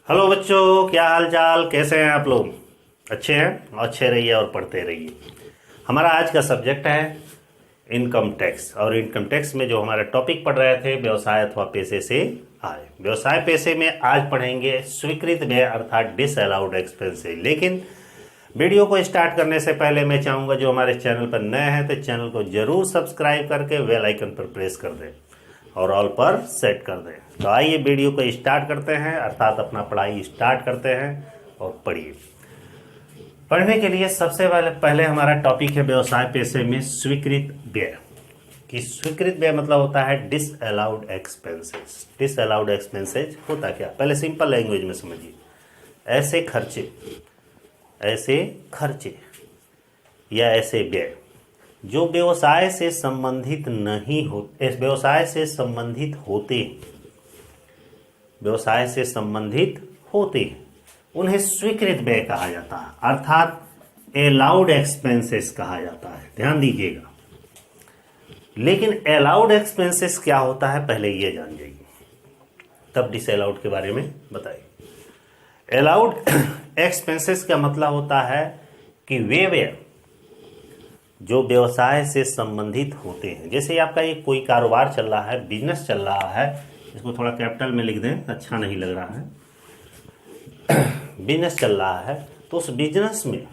Hello बच्चों, क्या हाल चाल, कैसे हैं आप लोग? अच्छे हैं? अच्छे रहिए और पढ़ते रहिए। हमारा आज का सब्जेक्ट है इनकम टैक्स। और इनकम टैक्स में जो हमारा टॉपिक पढ़ रहे थे, व्यवसाय अथवा पेशे से आय। व्यवसाय पेशे में आज पढ़ेंगे स्वीकृत व्यय अर्थात डिसअलाउड एक्सपेंसेस। लेकिन वीडियो को स्टार्ट करने से पहले मैं चाहूँगा जो हमारे चैनल पर नए हैं तो चैनल को जरूर सब्सक्राइब करके बेल आइकन पर प्रेस कर दें और ऑल पर सेट कर दें। तो आइए वीडियो को स्टार्ट करते हैं, अर्थात अपना पढ़ाई स्टार्ट करते हैं और पढ़िए। पढ़ने के लिए सबसे पहले हमारा टॉपिक है व्यवसाय पेशे में स्वीकृत व्यय। कि स्वीकृत व्यय मतलब होता है डिसअलाउड एक्सपेंसेस। डिसअलाउड एक्सपेंसेस होता क्या, पहले सिंपल लैंग्वेज में समझिए। ऐसे खर्चे या ऐसे व्यय जो व्यवसाय से संबंधित नहीं हो, व्यवसाय से संबंधित होते हैं उन्हें स्वीकृत व्यय कहा जाता है, अर्थात अलाउड एक्सपेंसेस कहा जाता है। ध्यान दीजिएगा। लेकिन अलाउड एक्सपेंसेस क्या होता है पहले ये जान जाइए, तब डिसअलाउड के बारे में बताइए। अलाउड एक्सपेंसेस का मतलब होता है कि वे व्यय जो व्यवसाय से संबंधित होते हैं। जैसे आपका ये कोई कारोबार चल रहा है, बिजनेस चल रहा है, इसको थोड़ा कैपिटल में लिख दें, अच्छा नहीं लग रहा है। बिजनेस चल रहा है तो उस बिजनेस में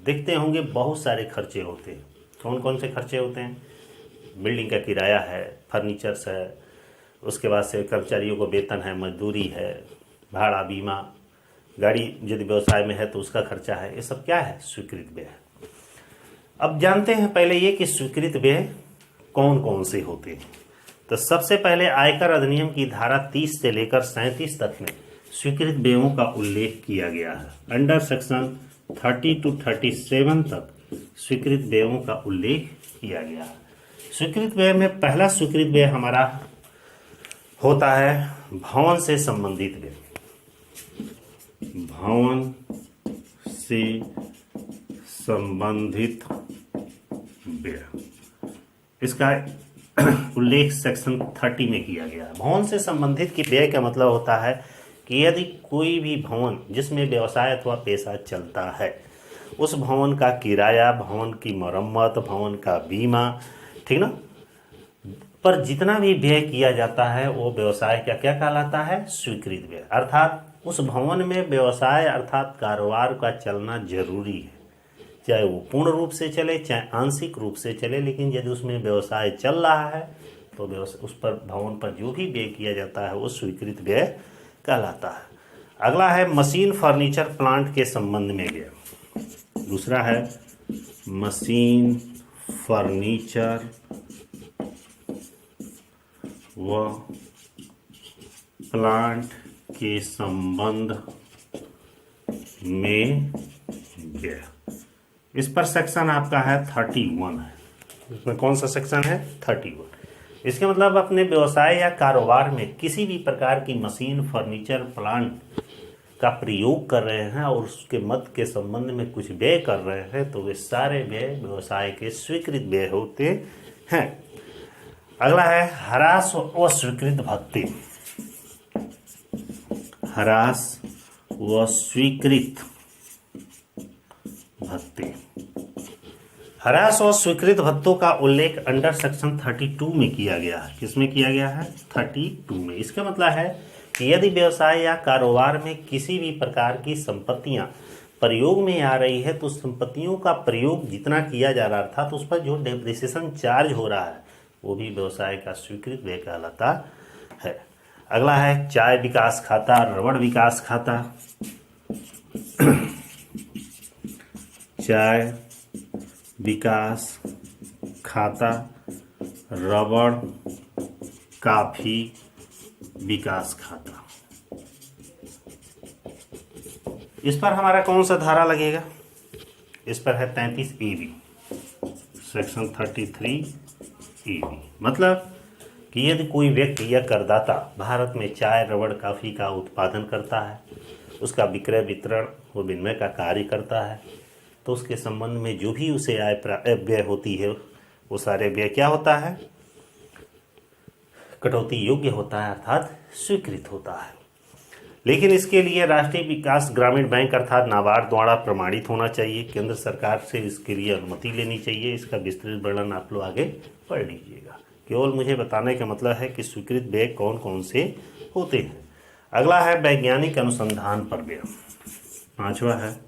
देखते होंगे बहुत सारे खर्चे होते हैं। कौन कौन से खर्चे होते हैं? बिल्डिंग का किराया है, फर्नीचर्स है, उसके बाद से कर्मचारियों को वेतन है, मजदूरी है, भाड़ा, बीमा, गाड़ी यदि व्यवसाय में है तो उसका खर्चा है। ये सब क्या है? स्वीकृत व्यय है। अब जानते हैं पहले ये कि स्वीकृत व्यय कौन कौन से होते हैं। तो सबसे पहले आयकर अधिनियम की धारा 30 से लेकर 37 तक में स्वीकृत व्ययों का उल्लेख किया गया है। अंडर सेक्शन 30 to 37 तक स्वीकृत व्ययों का उल्लेख किया गया है। स्वीकृत व्यय में पहला स्वीकृत व्यय हमारा होता है भवन से संबंधित व्यय। भवन से संबंधित व्यय, इसका उल्लेख सेक्शन 30 में किया गया है। भवन से संबंधित की व्यय का मतलब होता है कि यदि कोई भी भवन जिसमें व्यवसाय अथवा पेशा चलता है, उस भवन का किराया, भवन की मरम्मत, भवन का बीमा, ठीक ना, पर जितना भी व्यय किया जाता है वो व्यवसाय का क्या कहलाता है? स्वीकृत व्यय। अर्थात उस भवन में व्यवसाय अर्थात कारोबार का चलना जरूरी है, चाहे वो पूर्ण रूप से चले चाहे आंशिक रूप से चले, लेकिन यदि उसमें व्यवसाय चल रहा है तो उस पर भवन पर जो भी व्यय किया जाता है वो स्वीकृत व्यय कहलाता है। अगला है मशीन फर्नीचर प्लांट के संबंध में व्यय। दूसरा है मशीन फर्नीचर व प्लांट के संबंध में व्यय। इस पर सेक्शन आपका है 31 है। इसमें कौन सा सेक्शन है? 31। इसके मतलब अपने व्यवसाय या कारोबार में किसी भी प्रकार की मशीन, फर्नीचर, प्लांट का प्रयोग कर रहे हैं और उसके मत के संबंध में कुछ व्यय कर रहे हैं तो वे सारे व्यय व्यवसाय के स्वीकृत व्यय होते हैं। अगला है ह्रास व स्वीकृत भत्ते। ह्रास व स्वीकृत भत्ते। ह्रास और स्वीकृत भत्तों का उल्लेख अंडर सेक्शन 32 में किया गया है। किसमें किया गया है? 32 में। इसका मतलब है कि यदि व्यवसाय या कारोबार में किसी भी प्रकार की संपत्तियां प्रयोग में आ रही है तो संपत्तियों का प्रयोग जितना किया जा रहा था तो उस पर जो डेप्रिसिएशन चार्ज हो रहा है वो भी व्यवसाय का स्वीकृत व्यय कहलाता है। अगला है चाय विकास खाता, रबड़ विकास खाता। चाय विकास खाता, रबड़, कॉफी विकास खाता। इस पर हमारा कौन सा धारा लगेगा? इस पर है 33 सेक्शन 33 मतलब कि यदि कोई व्यक्ति या करदाता भारत में चाय, रबड़, कॉफी का उत्पादन करता है, उसका विक्रय, वितरण व विनिमय का कार्य करता है तो उसके संबंध में जो भी उसे आय व्यय होती है वो सारे व्यय क्या होता है? कटौती योग्य होता है, अर्थात स्वीकृत होता है। लेकिन इसके लिए राष्ट्रीय विकास ग्रामीण बैंक अर्थात नाबार्ड द्वारा प्रमाणित होना चाहिए। केंद्र सरकार से इसके लिए अनुमति लेनी चाहिए। इसका विस्तृत वर्णन आप लोग आगे पढ़ लीजिएगा। केवल मुझे बताने का मतलब है कि स्वीकृत व्यय कौन कौन से होते हैं। अगला है वैज्ञानिक अनुसंधान पर व्यय। पांचवा है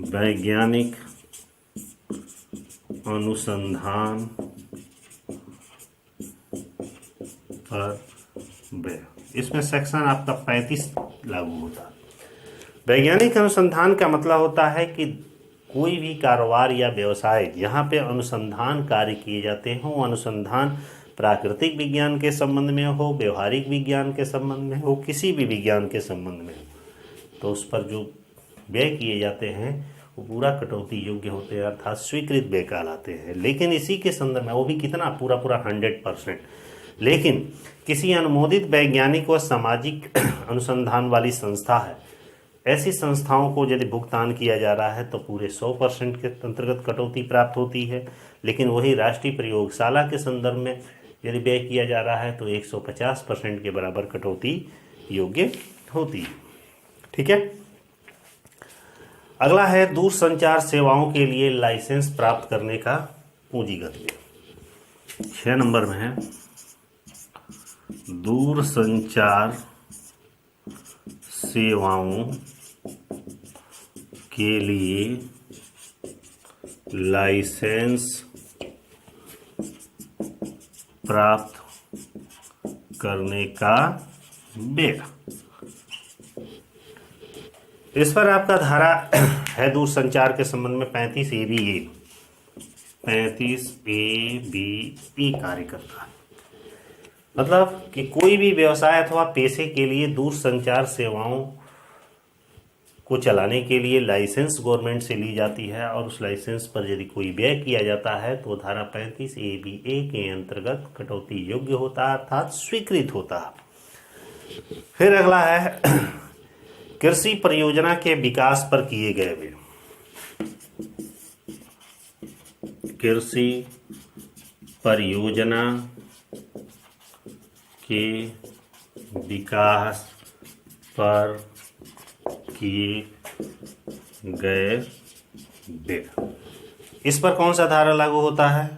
वैज्ञानिक अनुसंधान पर व्यय। इसमें सेक्शन आपका 35 लागू होता है। वैज्ञानिक अनुसंधान का मतलब होता है कि कोई भी कारोबार या व्यवसाय जहाँ पे अनुसंधान कार्य किए जाते हों, अनुसंधान प्राकृतिक विज्ञान के संबंध में हो, व्यवहारिक विज्ञान के संबंध में हो, किसी भी विज्ञान के संबंध में हो, तो उस पर जो व्यय किए जाते हैं वो पूरा कटौती योग्य होते हैं अर्थात स्वीकृत व्यय कहलाते हैं। लेकिन इसी के संदर्भ में वो भी कितना, पूरा पूरा 100%। लेकिन किसी अनुमोदित वैज्ञानिक व सामाजिक अनुसंधान वाली संस्था है, ऐसी संस्थाओं को यदि भुगतान किया जा रहा है तो पूरे 100% के अंतर्गत कटौती प्राप्त होती है। लेकिन वही राष्ट्रीय प्रयोगशाला के संदर्भ में यदि व्यय किया जा रहा है तो 150% के बराबर कटौती योग्य होती है। ठीक है। अगला है दूरसंचार सेवाओं के लिए लाइसेंस प्राप्त करने का पूंजीगत व्यय। 6 नंबर में है दूरसंचार सेवाओं के लिए लाइसेंस प्राप्त करने का व्यय। इस पर आपका धारा है दूरसंचार के संबंध में 35A कार्य करता है। मतलब कि कोई भी व्यवसाय अथवा पेशे के लिए दूरसंचार सेवाओं को चलाने के लिए लाइसेंस गवर्नमेंट से ली जाती है और उस लाइसेंस पर यदि कोई व्यय किया जाता है तो धारा 35A के अंतर्गत कटौती योग्य होता है अर्थात स्वीकृत होता है। फिर अगला है कृषि परियोजना के विकास पर किए गए व्यय। कृषि परियोजना के विकास पर किए गए व्यय। इस पर कौन सा धारा लागू होता है?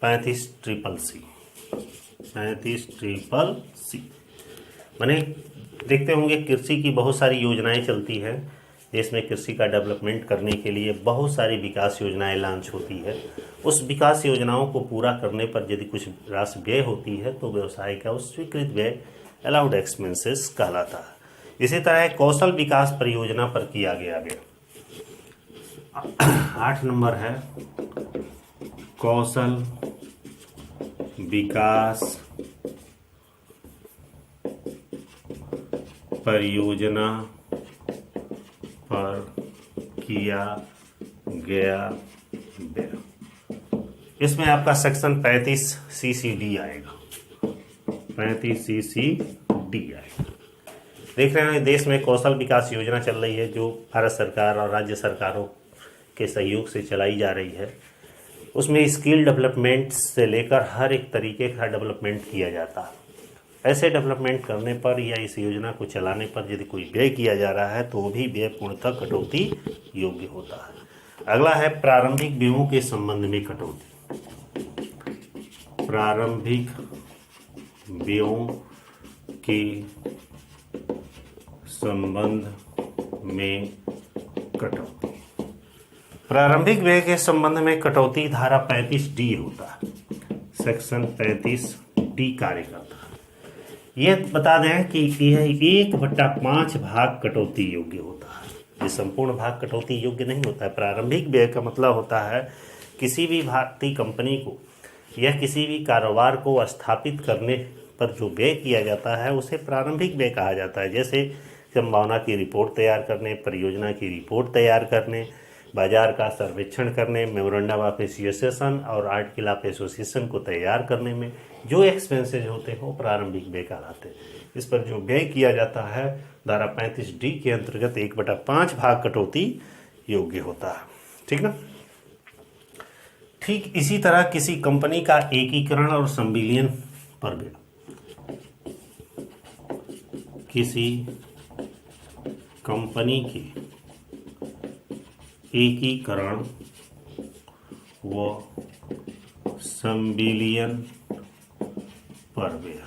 35CCC। माने देखते होंगे कृषि की बहुत सारी योजनाएं चलती हैं। देश में कृषि का डेवलपमेंट करने के लिए बहुत सारी विकास योजनाएं लॉन्च होती है। उस विकास योजनाओं को पूरा करने पर यदि कुछ राशि व्यय होती है तो व्यवसाय का उस स्वीकृत व्यय अलाउड एक्सपेंसेस कहलाता है। इसी तरह कौशल विकास परियोजना पर किया गया व्यय। 8 नंबर है कौशल विकास परियोजना पर किया गया व्यय। इसमें आपका सेक्शन 35CCD आएगा। 35CCD आएगा। देख रहे हैं देश में कौशल विकास योजना चल रही है जो भारत सरकार और राज्य सरकारों के सहयोग से चलाई जा रही है। उसमें स्किल डेवलपमेंट से लेकर हर एक तरीके का डेवलपमेंट किया जाता है। ऐसे डेवलपमेंट करने पर या इस योजना को चलाने पर यदि कोई व्यय किया जा रहा है तो भी व्यय पूर्णतः कटौती योग्य होता है। अगला है प्रारंभिक व्ययों के संबंध में कटौती। प्रारंभिक व्ययों के संबंध में कटौती। प्रारंभिक व्यय के संबंध में कटौती धारा 35D होता है। सेक्शन 35D कार्य करता है। यह बता दें कि यह 1/5 भाग कटौती योग्य होता है। ये संपूर्ण भाग कटौती योग्य नहीं होता है। प्रारंभिक व्यय का मतलब होता है किसी भी भारतीय कंपनी को या किसी भी कारोबार को स्थापित करने पर जो व्यय किया जाता है उसे प्रारंभिक व्यय कहा जाता है। जैसे संभावना की रिपोर्ट तैयार करने, परियोजना की रिपोर्ट तैयार करने, बाजार का सर्वेक्षण करने, मेमोरेंडम ऑफ एसोसिएशन और आर्टिकल ऑफ एसोसिएशन को तैयार करने में जो एक्सपेंसेज होते हैं वो प्रारंभिक व्यय कहलाते हैं। इस पर जो व्यय किया जाता है धारा 35D के अंतर्गत 1/5 भाग कटौती योग्य होता है। ठीक ना। ठीक इसी तरह किसी कंपनी का एकीकरण और संविलियन पर व्यय। किसी कंपनी के एकीकरण व संविलियन पर व्यय।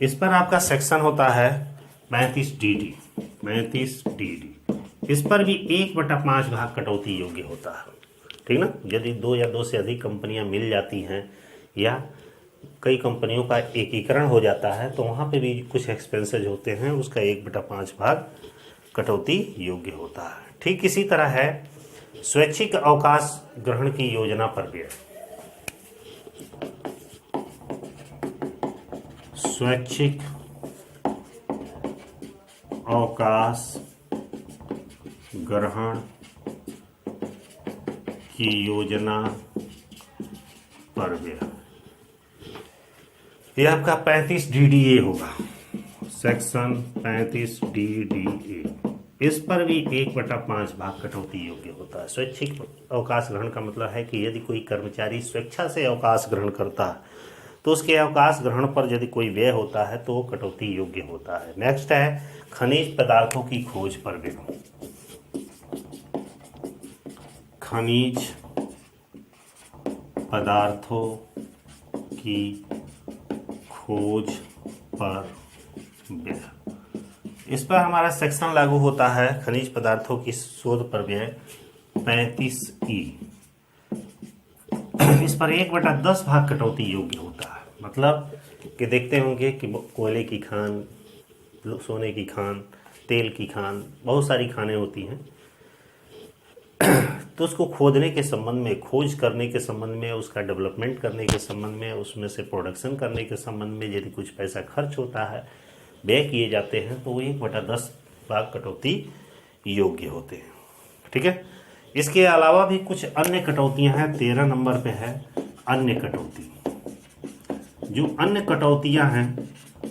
इस पर आपका सेक्शन होता है 35 डी। इस पर भी 1/5 भाग कटौती योग्य होता है, ठीक ना। यदि 2 या 2 से अधिक कंपनियां मिल जाती हैं या कई कंपनियों का एकीकरण हो जाता है तो वहाँ पे भी कुछ एक्सपेंसेज होते हैं, उसका 1/5 भाग कटौती योग्य होता है। ठीक इसी तरह है स्वैच्छिक अवकाश ग्रहण की योजना पर व्यय। स्वैच्छिक अवकाश ग्रहण की योजना पर व्यय, यह आपका 35 DDA होगा, सेक्शन 35 DDA। इस पर भी 1/5 भाग कटौती योग्य होता है। स्वैच्छिक अवकाश ग्रहण का मतलब है कि यदि कोई कर्मचारी स्वेच्छा से अवकाश ग्रहण करता है तो उसके अवकाश ग्रहण पर यदि कोई व्यय होता है तो वो कटौती योग्य होता है। नेक्स्ट है खनिज पदार्थों की खोज पर व्यय। खनिज पदार्थों की खोज पर व्यय, इस पर हमारा सेक्शन लागू होता है खनिज पदार्थों की शोध पर व्यय 35E। इस पर 1/10 भाग कटौती योग्य होता है। मतलब कि देखते होंगे कि कोयले की खान, सोने की खान, तेल की खान, बहुत सारी खानें होती हैं तो उसको खोदने के संबंध में, खोज करने के संबंध में, उसका डेवलपमेंट करने के संबंध में, उसमें से प्रोडक्शन करने के संबंध में यदि कुछ पैसा खर्च होता है, व्यय किए जाते हैं तो वो 1/10 भाग कटौती योग्य होते हैं, ठीक है। इसके अलावा भी कुछ अन्य कटौतियां हैं। 13 नंबर पे है अन्य कटौती। जो अन्य कटौतियां हैं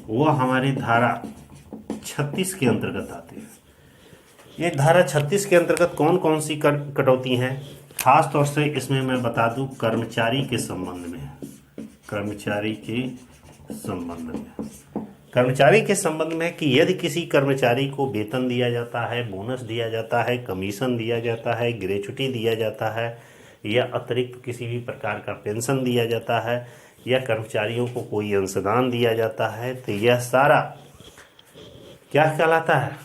वो हमारी धारा 36 के अंतर्गत आती है। ये धारा 36 के अंतर्गत कौन कौन सी कटौती हैं, खास तौर से इसमें मैं बता दूं कर्मचारी के संबंध में। कर्मचारी के संबंध में, कर्मचारी के संबंध में कि यदि किसी कर्मचारी को वेतन दिया जाता है, बोनस दिया जाता है, कमीशन दिया जाता है, ग्रेच्युटी दिया जाता है या अतिरिक्त किसी भी प्रकार का पेंशन दिया जाता है या कर्मचारियों को कोई अंशदान दिया जाता है तो यह सारा क्या कहलाता है,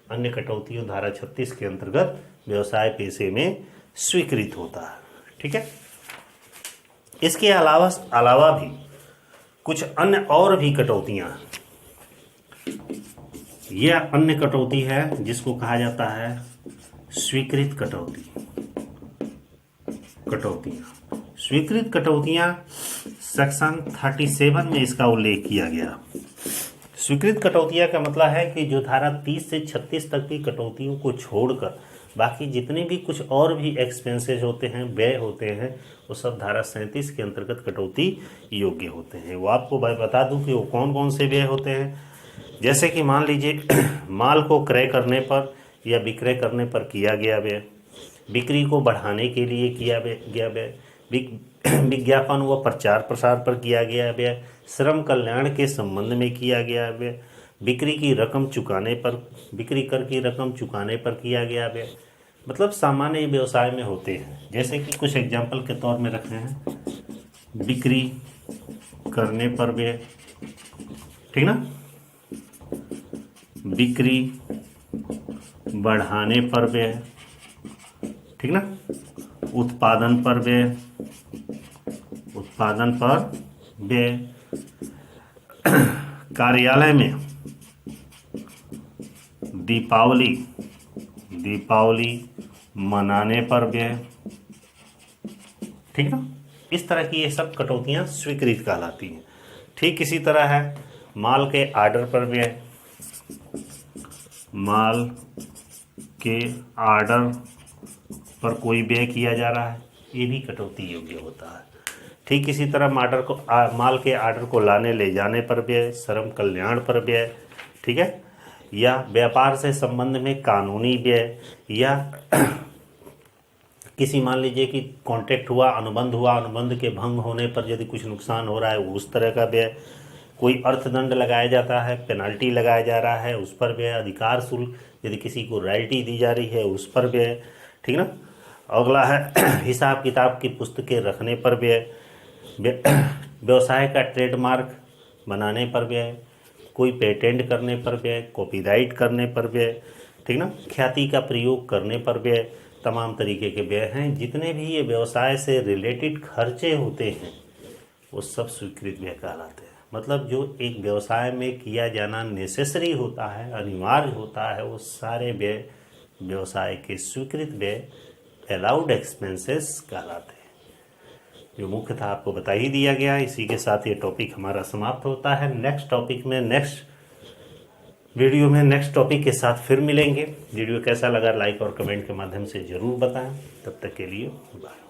अन्य कटौतियों धारा 36 के अंतर्गत व्यवसाय पेशे में स्वीकृत होता है, ठीक है। इसके अलावा भी कुछ अन्य और भी कटौतियां, यह अन्य कटौती है जिसको कहा जाता है स्वीकृत स्वीकृत कटौतियां सेक्शन 37 में इसका उल्लेख किया गया। स्वीकृत कटौतियां का मतलब है कि जो धारा 30 से 36 तक की कटौतियों को छोड़कर बाकी जितने भी कुछ और भी एक्सपेंसेज होते हैं, व्यय होते हैं, वो सब धारा 37 के अंतर्गत कटौती योग्य होते हैं। वो आपको बता दूं कि वो कौन कौन से व्यय होते हैं। जैसे कि मान लीजिए माल को क्रय करने पर या विक्रय करने पर किया गया व्यय, बिक्री को बढ़ाने के लिए किया गया व्यय, विज्ञापन व प्रचार प्रसार पर किया गया व्यय, श्रम कल्याण के संबंध में किया गया व्यय, बिक्री की रकम चुकाने पर, बिक्री कर की रकम चुकाने पर किया गया व्यय, मतलब सामान्य व्यवसाय में होते हैं। जैसे कि कुछ एग्जाम्पल के तौर में रखे हैं, बिक्री करने पर व्यय, ठीक ना, बिक्री बढ़ाने पर व्यय, ठीक ना, उत्पादन पर व्यय, उत्पादन पर व्यय, कार्यालय में दीपावली मनाने पर व्यय, ठीक ना। इस तरह की ये सब कटौतियां स्वीकृत कहलाती हैं। ठीक इसी तरह है माल के आर्डर पर व्यय, माल के आर्डर पर कोई व्यय किया जा रहा है, ये भी कटौती योग्य होता है। ठीक इसी तरह माल के आर्डर को लाने ले जाने पर व्यय, श्रम कल्याण पर व्यय, ठीक है, या व्यापार से संबंध में कानूनी व्यय, या किसी मान लीजिए कि कॉन्ट्रैक्ट हुआ, अनुबंध हुआ, अनुबंध के भंग होने पर यदि कुछ नुकसान हो रहा है उस तरह का व्यय, कोई अर्थदंड लगाया जाता है, पेनाल्टी लगाया जा रहा है, उस पर व्यय। अधिकार शुल्क, यदि किसी को रॉयल्टी दी जा रही है उस पर व्यय, ठीक ना। अगला है हिसाब किताब की पुस्तकें रखने पर व्यय, व्यवसाय का ट्रेडमार्क बनाने पर व्यय, कोई पेटेंट करने पर व्यय, कॉपीराइट करने पर व्यय, ठीक ना। ख्याति का प्रयोग करने पर व्यय। तमाम तरीके के व्यय हैं। जितने भी ये व्यवसाय से रिलेटेड खर्चे होते हैं वो सब स्वीकृत व्यय कहलाते हैं। मतलब जो एक व्यवसाय में किया जाना नेसेसरी होता है, अनिवार्य होता है, वो सारे व्यय व्यवसाय के स्वीकृत व्यय, अलाउड एक्सपेंसेस कहलाते हैं। जो मुख्य था आपको बता ही दिया गया। इसी के साथ ये टॉपिक हमारा समाप्त होता है। नेक्स्ट टॉपिक में, नेक्स्ट वीडियो में नेक्स्ट टॉपिक के साथ फिर मिलेंगे। वीडियो कैसा लगा लाइक और कमेंट के माध्यम से ज़रूर बताएं। तब तक के लिए बाय।